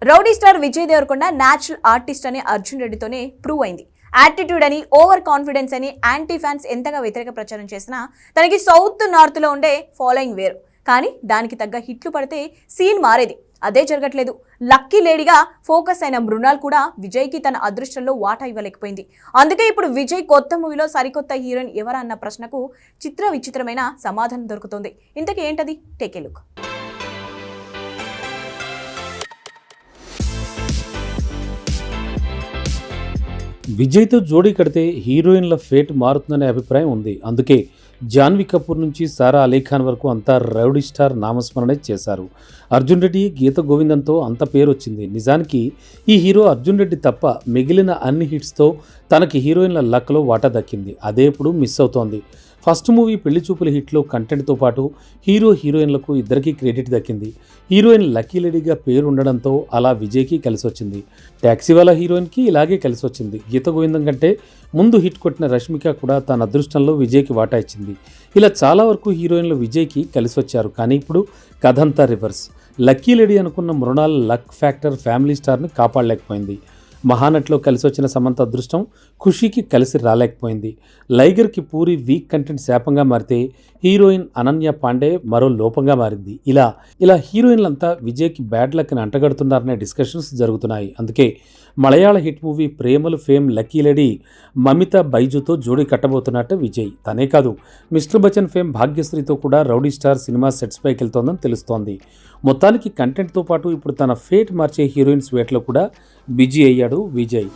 Rowdy star Vijay Deverakonda natural artist అని అర్జున్ రెడ్డితోనే prove అయింది. యాటిట్యూడ్ అని, ఓవర్ కాన్ఫిడెన్స్ అని యాంటీ ఫ్యాన్స్ ఎంతగా వ్యతిరేక ప్రచారం చేసినా తనకి సౌత్ నార్త్ లో ఉండే ఫాలోయింగ్ వేరు. కానీ దానికి తగ్గ హిట్లు పడితే సీన్ మారేది. అదే జరగట్లేదు. లక్కీ లేడీగా ఫోకస్ అయిన మృణాల్ కూడా విజయ్కి తన అదృష్టంలో వాటా ఇవ్వలేకపోయింది. అందుకే ఇప్పుడు విజయ్ కొత్త మూవీలో సరికొత్త హీరోయిన్ ఎవరా అన్న ప్రశ్నకు విచిత్రమైన సమాధానం దొరుకుతుంది. ఇంతకీ ఏంటది? Take a look. విజయ్తో జోడీ కడితే హీరోయిన్ల ఫేట్ మారుతుందనే అభిప్రాయం ఉంది. అందుకే జాన్వీ కపూర్ నుంచి సారా అలీ ఖాన్ వరకు అంతా రౌడీ స్టార్ నామస్మరణే చేశారు. అర్జున్ రెడ్డి, గీత గోవిందంతో అంత పేరు వచ్చింది. నిజానికి ఈ హీరో అర్జున్ రెడ్డి తప్ప మిగిలిన అన్ని హిట్స్తో తనకి హీరోయిన్ల లక్లో వాటా దక్కింది. అదే ఇప్పుడు మిస్ అవుతోంది. ఫస్ట్ మూవీ పెళ్లి చూపుల హిట్లో కంటెంట్తో పాటు హీరోయిన్లకు ఇద్దరికీ క్రెడిట్ దక్కింది. హీరోయిన్ లక్కీ లేడీగా పేరు ఉండడంతో అలా విజయ్కి కలిసి వచ్చింది. ట్యాక్సీవాలా హీరోయిన్కి ఇలాగే కలిసి వచ్చింది. గీత గోవిందం కంటే ముందు హిట్ కొట్టిన రష్మిక కూడా తన అదృష్టంలో విజయ్కి వాటా ఇచ్చింది. ఇలా చాలా వరకు హీరోయిన్లు విజయ్కి కలిసి వచ్చారు. కానీ ఇప్పుడు కథంతా రివర్స్. లక్కీ లేడీ అనుకున్న మృణాల్ లక్ ఫ్యాక్టర్ ఫ్యామిలీ స్టార్ని కాపాడలేకపోయింది. మహానటిలో కలిసి వచ్చిన సమంత అదృష్టం ఖుషీకి కలిసి రాలేకపోయింది. లైగర్కి పూరి వీక్ కంటెంట్ శాపంగా మారితే హీరోయిన్ అనన్య పాండే మరో లోపంగా మారింది. ఇలా హీరోయిన్లంతా విజయ్కి బ్యాడ్ లక్ని అంటగడుతున్నారనే డిస్కషన్స్ జరుగుతున్నాయి. అందుకే మలయాళ హిట్ మూవీ ప్రేమలు ఫేమ్ లక్కీ లేడీ మమితా బైజుతో జోడీ కట్టబోతున్నట్టు విజయ్. తనే కాదు, మిస్టర్ బచ్చన్ ఫేమ్ భాగ్యశ్రీతో కూడా రౌడీ స్టార్ సినిమా సెట్స్ పైకి వెళ్తోందని తెలుస్తోంది. మొత్తానికి కంటెంట్తో పాటు ఇప్పుడు తన ఫేట్ మార్చే హీరోయిన్స్ వేటలో కూడా బిజీ అయ్యాడు విజయ్.